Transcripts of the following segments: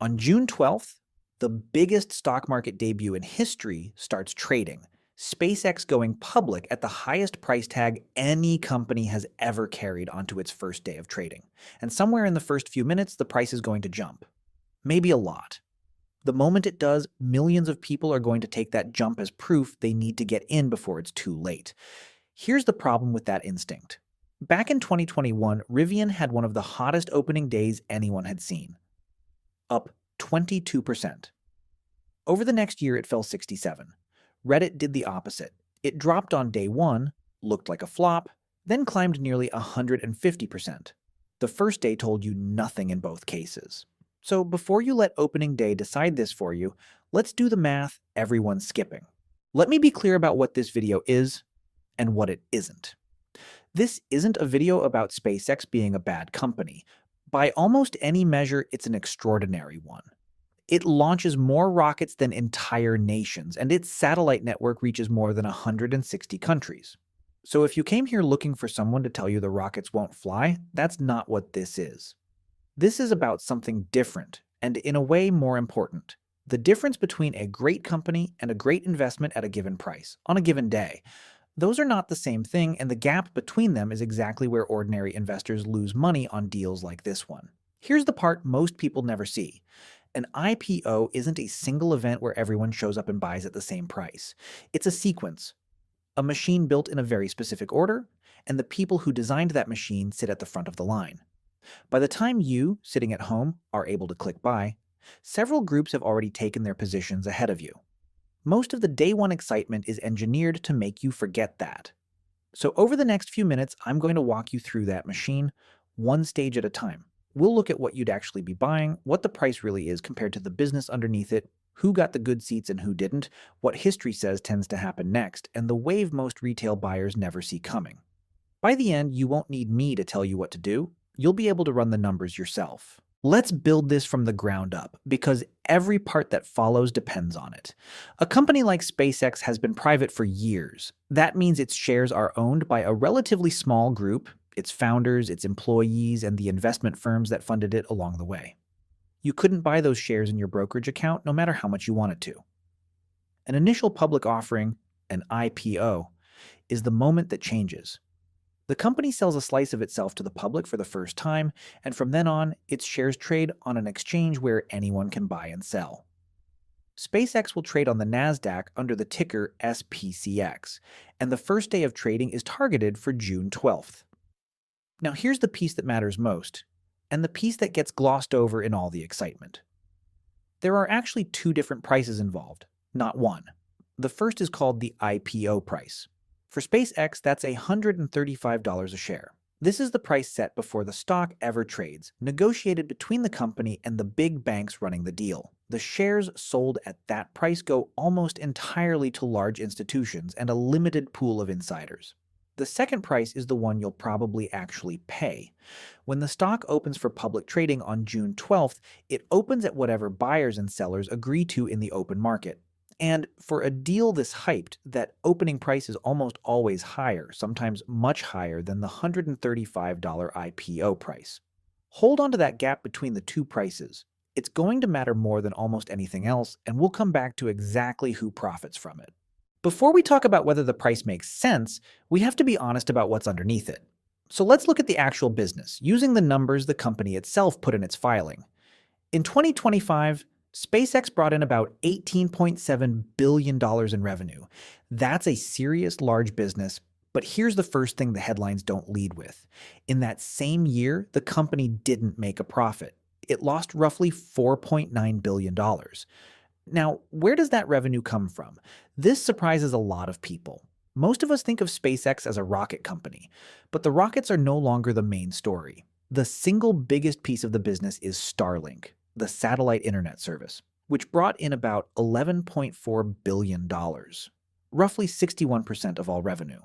On June 12th, the biggest stock market debut in history starts trading, SpaceX going public at the highest price tag any company has ever carried onto its first day of trading. And somewhere in the first few minutes, the price is going to jump. Maybe a lot. The moment it does, millions of people are going to take that jump as proof they need to get in before it's too late. Here's the problem with that instinct. Back in 2021, Rivian had one of the hottest opening days anyone had seen, up 22%. Over the next year, it fell 67. Reddit did the opposite. It dropped on day one, looked like a flop, then climbed nearly 150%. The first day told you nothing in both cases. So before you let opening day decide this for you, let's do the math everyone's skipping. Let me be clear about what this video is and what it isn't. This isn't a video about SpaceX being a bad company. By almost any measure, it's an extraordinary one. It launches more rockets than entire nations, and its satellite network reaches more than 160 countries. So if you came here looking for someone to tell you the rockets won't fly, that's not what this is. This is about something different, and in a way more important. The difference between a great company and a great investment at a given price, on a given day. Those are not the same thing, and the gap between them is exactly where ordinary investors lose money on deals like this one. Here's the part most people never see. An IPO isn't a single event where everyone shows up and buys at the same price. It's a sequence, a machine built in a very specific order, and the people who designed that machine sit at the front of the line. By the time you, sitting at home, are able to click buy, several groups have already taken their positions ahead of you. Most of the day one excitement is engineered to make you forget that. So over the next few minutes, I'm going to walk you through that machine, one stage at a time. We'll look at what you'd actually be buying, what the price really is compared to the business underneath it, who got the good seats and who didn't, what history says tends to happen next, and the wave most retail buyers never see coming. By the end, you won't need me to tell you what to do. You'll be able to run the numbers yourself. Let's build this from the ground up, because every part that follows depends on it. A company like SpaceX has been private for years. That means its shares are owned by a relatively small group, its founders, its employees, and the investment firms that funded it along the way. You couldn't buy those shares in your brokerage account no matter how much you wanted to. An initial public offering, an IPO, is the moment that changes. The company sells a slice of itself to the public for the first time, and from then on, its shares trade on an exchange where anyone can buy and sell. SpaceX will trade on the NASDAQ under the ticker SPCX, and the first day of trading is targeted for June 12th. Now here's the piece that matters most, and the piece that gets glossed over in all the excitement. There are actually two different prices involved, not one. The first is called the IPO price. For SpaceX, that's $135 a share. This is the price set before the stock ever trades, negotiated between the company and the big banks running the deal. The shares sold at that price go almost entirely to large institutions and a limited pool of insiders. The second price is the one you'll probably actually pay. When the stock opens for public trading on June 12th, it opens at whatever buyers and sellers agree to in the open market. And for a deal this hyped, that opening price is almost always higher, sometimes much higher than the $135 IPO price. Hold on to that gap between the two prices. It's going to matter more than almost anything else, and we'll come back to exactly who profits from it. Before we talk about whether the price makes sense, we have to be honest about what's underneath it. So let's look at the actual business, using the numbers the company itself put in its filing. In 2025, SpaceX brought in about $18.7 billion in revenue. That's a serious large business, but here's the first thing the headlines don't lead with. In that same year, the company didn't make a profit. It lost roughly $4.9 billion. Now, where does that revenue come from? This surprises a lot of people. Most of us think of SpaceX as a rocket company, but the rockets are no longer the main story. The single biggest piece of the business is Starlink, the satellite internet service, which brought in about $11.4 billion, roughly 61% of all revenue.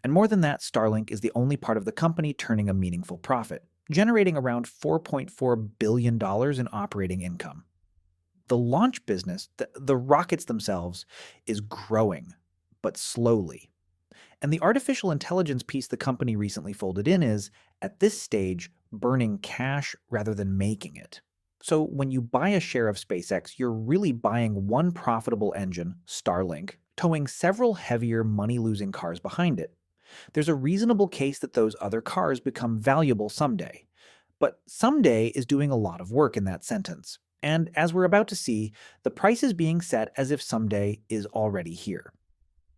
And more than that, Starlink is the only part of the company turning a meaningful profit, generating around $4.4 billion in operating income. The launch business, the rockets themselves, is growing, but slowly. And the artificial intelligence piece the company recently folded in is, at this stage, burning cash rather than making it. So when you buy a share of SpaceX, you're really buying one profitable engine, Starlink, towing several heavier money-losing cars behind it. There's a reasonable case that those other cars become valuable someday. But someday is doing a lot of work in that sentence. And as we're about to see, the price is being set as if someday is already here.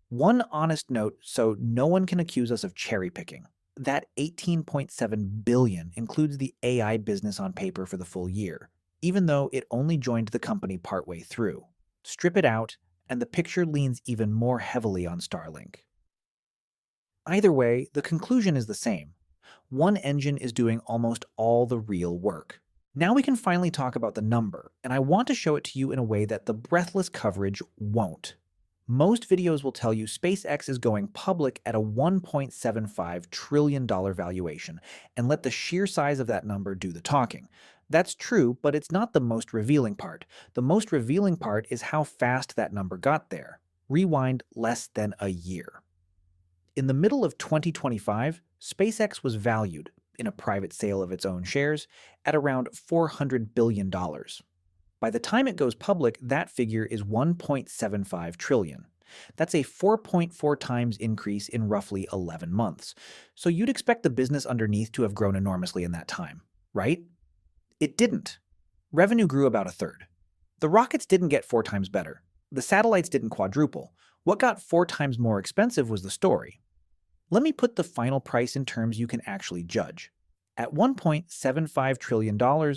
One honest note so no one can accuse us of cherry picking. That 18.7 billion includes the AI business on paper for the full year, even though it only joined the company partway through. Strip it out, and the picture leans even more heavily on Starlink. Either way, the conclusion is the same. One engine is doing almost all the real work. Now we can finally talk about the number, and I want to show it to you in a way that the breathless coverage won't. Most videos will tell you SpaceX is going public at a $1.75 trillion valuation, and let the sheer size of that number do the talking. That's true, but it's not the most revealing part. The most revealing part is how fast that number got there. Rewind less than a year. In the middle of 2025, SpaceX was valued, in a private sale of its own shares, at around $400 billion. By the time it goes public, that figure is 1.75 trillion. That's a 4.4 times increase in roughly 11 months. So you'd expect the business underneath to have grown enormously in that time, right? It didn't. Revenue grew about a third. The rockets didn't get 4 times better. The satellites didn't quadruple. What got 4 times more expensive was the story. Let me put the final price in terms you can actually judge. At $1.75 trillion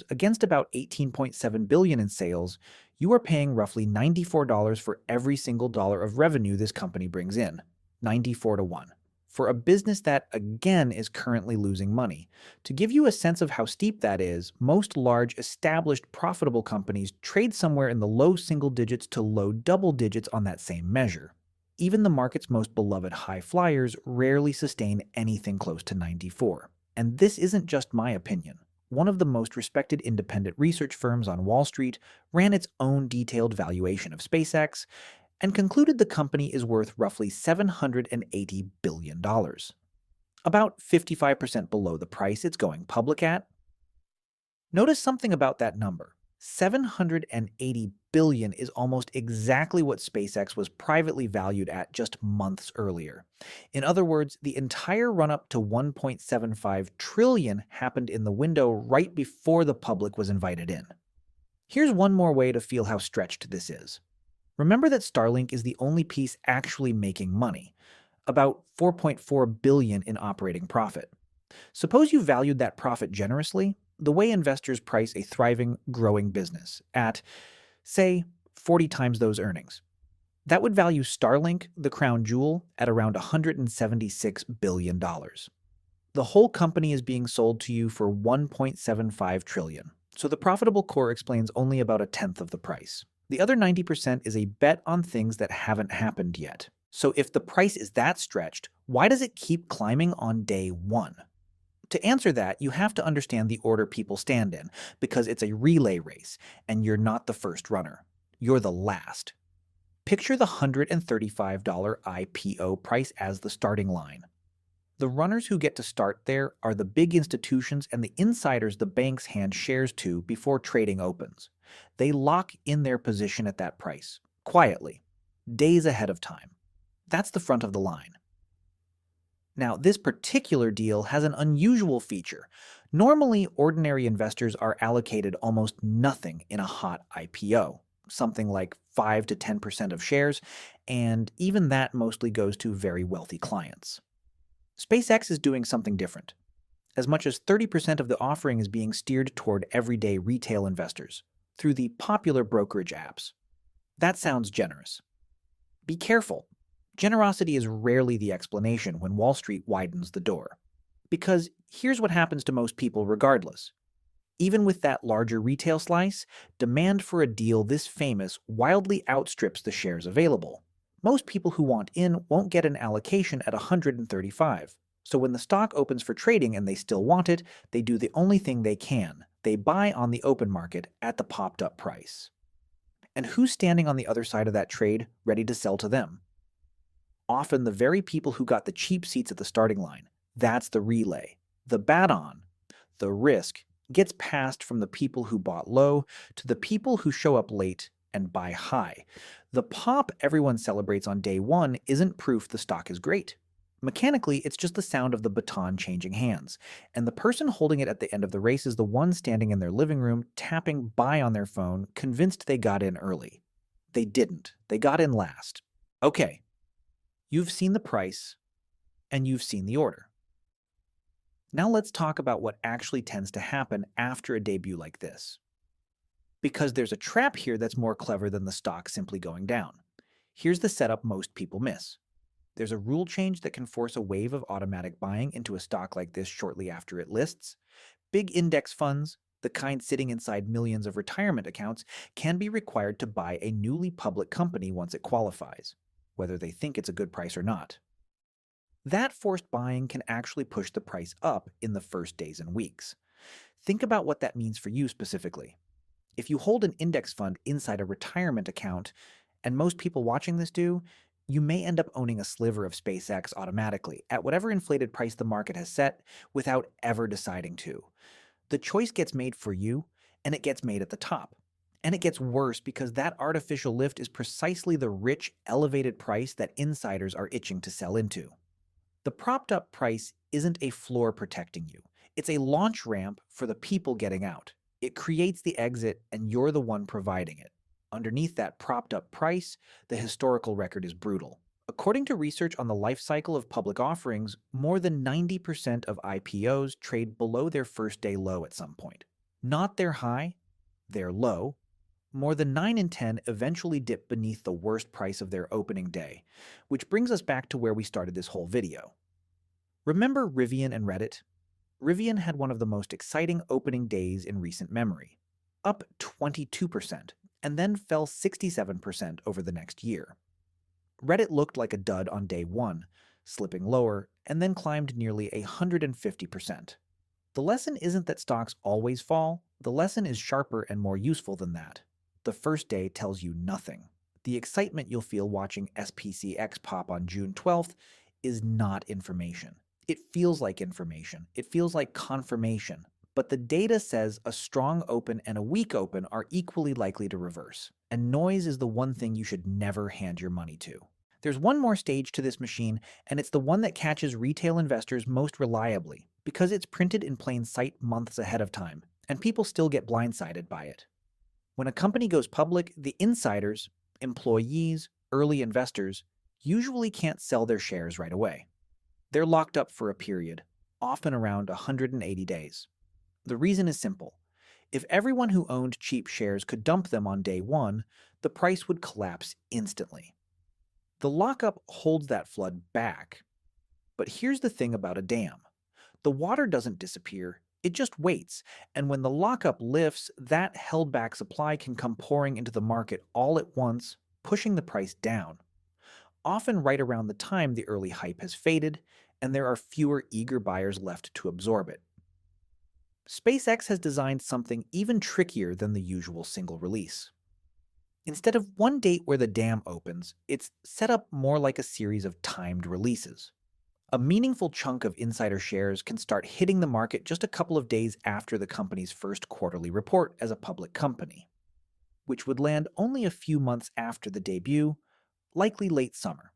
against about $18.7 billion in sales, you are paying roughly $94 for every single dollar of revenue this company brings in. 94 to 1. For a business that, again, is currently losing money. To give you a sense of how steep that is, most large, established, profitable companies trade somewhere in the low single digits to low double digits on that same measure. Even the market's most beloved high flyers rarely sustain anything close to 94. And this isn't just my opinion. One of the most respected independent research firms on Wall Street ran its own detailed valuation of SpaceX and concluded the company is worth roughly $780 billion. About 55% below the price it's going public at. Notice something about that number. 780 billion is almost exactly what SpaceX was privately valued at just months earlier. In other words, the entire run-up to 1.75 trillion happened in the window right before the public was invited in. Here's one more way to feel how stretched this is. Remember that Starlink is the only piece actually making money, about 4.4 billion in operating profit. Suppose you valued that profit generously, the way investors price a thriving, growing business at, say, 40 times those earnings. That would value Starlink, the crown jewel, at around $176 billion. The whole company is being sold to you for $1.75 trillion, so the profitable core explains only about a tenth of the price. The other 90% is a bet on things that haven't happened yet. So if the price is that stretched, why does it keep climbing on day one? To answer that, you have to understand the order people stand in, because it's a relay race, and you're not the first runner. You're the last. Picture the $135 IPO price as the starting line. The runners who get to start there are the big institutions and the insiders the banks hand shares to before trading opens. They lock in their position at that price, quietly, days ahead of time. That's the front of the line. Now, this particular deal has an unusual feature. Normally, ordinary investors are allocated almost nothing in a hot IPO, something like 5 to 10% of shares, and even that mostly goes to very wealthy clients. SpaceX is doing something different. As much as 30% of the offering is being steered toward everyday retail investors through the popular brokerage apps. That sounds generous. Be careful. Generosity is rarely the explanation when Wall Street widens the door. Because here's what happens to most people regardless. Even with that larger retail slice, demand for a deal this famous wildly outstrips the shares available. Most people who want in won't get an allocation at 135. So when the stock opens for trading and they still want it, they do the only thing they can. They buy on the open market at the popped up price. And who's standing on the other side of that trade, ready to sell to them? Often the very people who got the cheap seats at the starting line. That's the relay. The bat-on, the risk, gets passed from the people who bought low to the people who show up late and buy high. The pop everyone celebrates on day one isn't proof the stock is great. Mechanically, it's just the sound of the baton changing hands, and the person holding it at the end of the race is the one standing in their living room tapping buy on their phone, convinced they got in early. They didn't. They got in last. Okay, you've seen the price, and you've seen the order. Now let's talk about what actually tends to happen after a debut like this. Because there's a trap here that's more clever than the stock simply going down. Here's the setup most people miss. There's a rule change that can force a wave of automatic buying into a stock like this shortly after it lists. Big index funds, the kind sitting inside millions of retirement accounts, can be required to buy a newly public company once it qualifies, whether they think it's a good price or not. That forced buying can actually push the price up in the first days and weeks. Think about what that means for you specifically. If you hold an index fund inside a retirement account, and most people watching this do, you may end up owning a sliver of SpaceX automatically at whatever inflated price the market has set without ever deciding to. The choice gets made for you, and it gets made at the top. And it gets worse because that artificial lift is precisely the rich, elevated price that insiders are itching to sell into. The propped up price isn't a floor protecting you. It's a launch ramp for the people getting out. It creates the exit, and you're the one providing it. Underneath that propped up price, the historical record is brutal. According to research on the life cycle of public offerings, more than 90% of IPOs trade below their first day low at some point. Not their high, their low. More than 9 in 10 eventually dip beneath the worst price of their opening day, which brings us back to where we started this whole video. Remember Rivian and Reddit? Rivian had one of the most exciting opening days in recent memory, up 22%, and then fell 67% over the next year. Reddit looked like a dud on day one, slipping lower, and then climbed nearly 150%. The lesson isn't that stocks always fall, the lesson is sharper and more useful than that. The first day tells you nothing. The excitement you'll feel watching SPCX pop on June 12th is not information. It feels like information. It feels like confirmation. But the data says a strong open and a weak open are equally likely to reverse. And noise is the one thing you should never hand your money to. There's one more stage to this machine, and it's the one that catches retail investors most reliably, because it's printed in plain sight months ahead of time, and people still get blindsided by it. When a company goes public, the insiders, employees, early investors, usually can't sell their shares right away. They're locked up for a period, often around 180 days. The reason is simple. If everyone who owned cheap shares could dump them on day one, the price would collapse instantly. The lockup holds that flood back. But here's the thing about a dam. The water doesn't disappear, it just waits, and when the lockup lifts, that held back supply can come pouring into the market all at once, pushing the price down. Often right around the time the early hype has faded, and there are fewer eager buyers left to absorb it. SpaceX has designed something even trickier than the usual single release. Instead of one date where the dam opens, it's set up more like a series of timed releases. A meaningful chunk of insider shares can start hitting the market just a couple of days after the company's first quarterly report as a public company, which would land only a few months after the debut, likely late summer.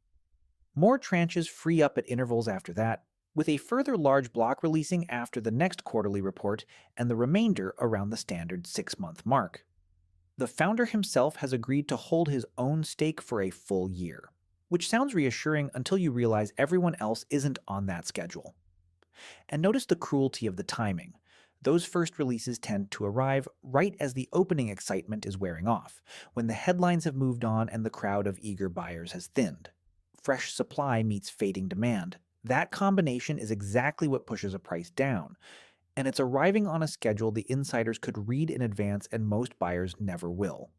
More tranches free up at intervals after that, with a further large block releasing after the next quarterly report and the remainder around the standard 6-month mark. The founder himself has agreed to hold his own stake for a full year, which sounds reassuring until you realize everyone else isn't on that schedule. And notice the cruelty of the timing. Those first releases tend to arrive right as the opening excitement is wearing off, when the headlines have moved on and the crowd of eager buyers has thinned. Fresh supply meets fading demand. That combination is exactly what pushes a price down, and it's arriving on a schedule the insiders could read in advance and most buyers never will.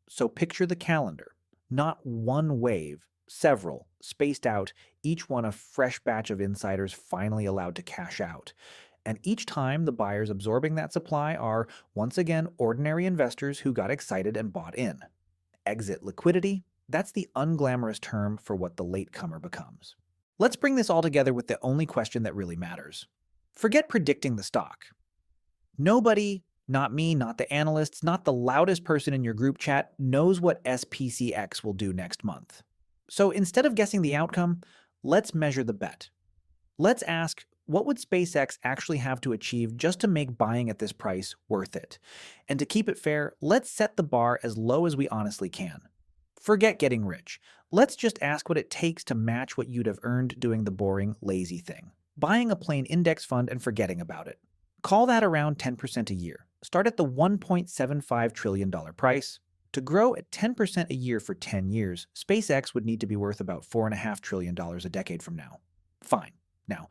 So picture the calendar. Not one wave, several, spaced out, each one a fresh batch of insiders finally allowed to cash out. And each time the buyers absorbing that supply are, once again, ordinary investors who got excited and bought in. Exit liquidity, that's the unglamorous term for what the latecomer becomes. Let's bring this all together with the only question that really matters. Forget predicting the stock. Nobody, not me, not the analysts, not the loudest person in your group chat, knows what SPCX will do next month. So instead of guessing the outcome, let's measure the bet. Let's ask, what would SpaceX actually have to achieve just to make buying at this price worth it? And to keep it fair, let's set the bar as low as we honestly can. Forget getting rich. Let's just ask what it takes to match what you'd have earned doing the boring, lazy thing. Buying a plain index fund and forgetting about it. Call that around 10% a year. Start at the $1.75 trillion price. To grow at 10% a year for 10 years, SpaceX would need to be worth about $4.5 trillion a decade from now. Fine. Now,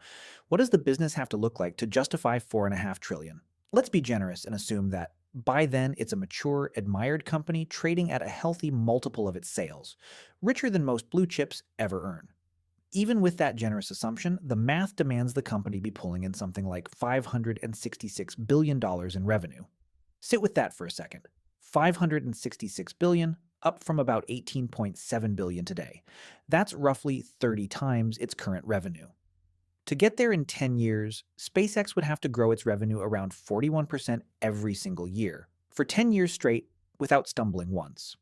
what does the business have to look like to justify $4.5 trillion? Let's be generous and assume that by then it's a mature, admired company trading at a healthy multiple of its sales, richer than most blue chips ever earn. Even with that generous assumption, the math demands the company be pulling in something like $566 billion in revenue. Sit with that for a second. $566 billion, up from about $18.7 billion today. That's roughly 30 times its current revenue. To get there in 10 years, SpaceX would have to grow its revenue around 41% every single year, for 10 years straight, without stumbling once.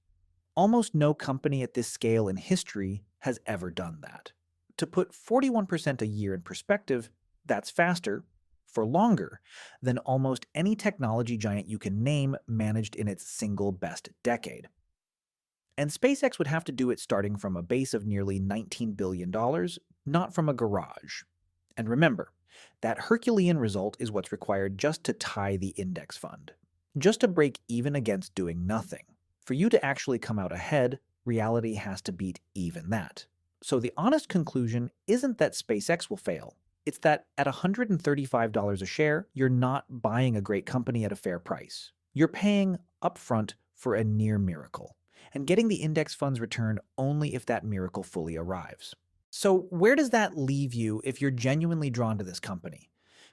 Almost no company at this scale in history has ever done that. To put 41% a year in perspective, that's faster, for longer, than almost any technology giant you can name managed in its single best decade. And SpaceX would have to do it starting from a base of nearly $19 billion, not from a garage. And remember, that Herculean result is what's required just to tie the index fund, just to break even against doing nothing. For you to actually come out ahead, reality has to beat even that. So the honest conclusion isn't that SpaceX will fail. It's that at $135 a share, you're not buying a great company at a fair price. You're paying upfront for a near miracle, and getting the index fund's return only if that miracle fully arrives. So where does that leave you if you're genuinely drawn to this company?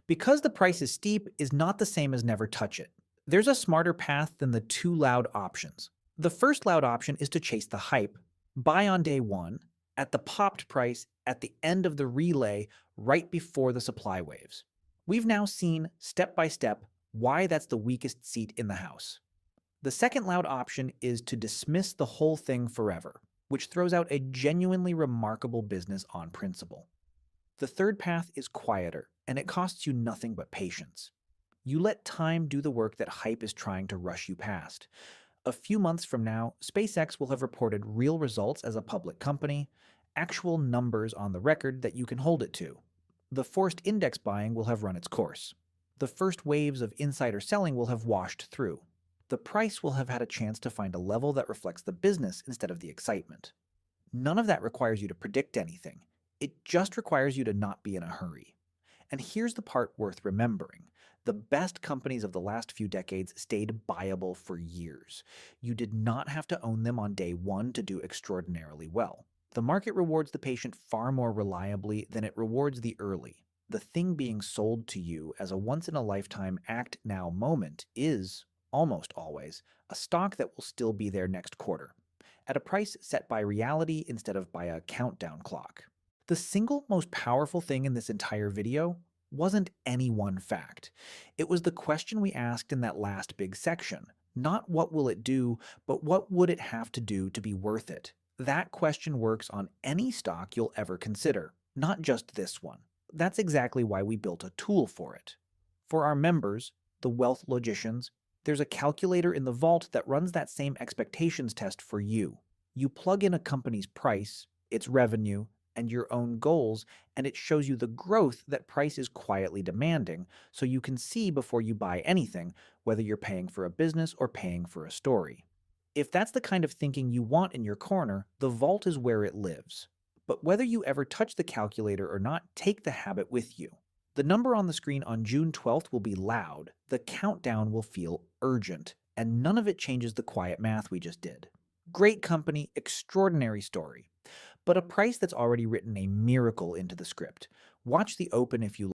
Because the price is steep is not the same as never touch it. There's a smarter path than the two loud options. The first loud option is to chase the hype, buy on day one, at the popped price at the end of the relay right before the supply waves. We've now seen, step by step, why that's the weakest seat in the house. The second loud option is to dismiss the whole thing forever, which throws out a genuinely remarkable business on principle. The third path is quieter, and it costs you nothing but patience. You let time do the work that hype is trying to rush you past. A few months from now, SpaceX will have reported real results as a public company, actual numbers on the record that you can hold it to. The forced index buying will have run its course. The first waves of insider selling will have washed through. The price will have had a chance to find a level that reflects the business instead of the excitement. None of that requires you to predict anything. It just requires you to not be in a hurry. And here's the part worth remembering. The best companies of the last few decades stayed buyable for years. You did not have to own them on day one to do extraordinarily well. The market rewards the patient far more reliably than it rewards the early. The thing being sold to you as a once-in-a-lifetime act-now moment is, almost always, a stock that will still be there next quarter, at a price set by reality instead of by a countdown clock. The single most powerful thing in this entire video wasn't any one fact. It was the question we asked in that last big section. Not what will it do, but what would it have to do to be worth it? That question works on any stock you'll ever consider, not just this one. That's exactly why we built a tool for it. For our members, the wealth logicians, there's a calculator in the vault that runs that same expectations test for you. You plug in a company's price, its revenue, and your own goals, and it shows you the growth that price is quietly demanding, so you can see before you buy anything, whether you're paying for a business or paying for a story. If that's the kind of thinking you want in your corner, the vault is where it lives. But whether you ever touch the calculator or not, take the habit with you. The number on the screen on June 12th will be loud, the countdown will feel urgent, and none of it changes the quiet math we just did. Great company, extraordinary story, but a price that's already written a miracle into the script. Watch the open if you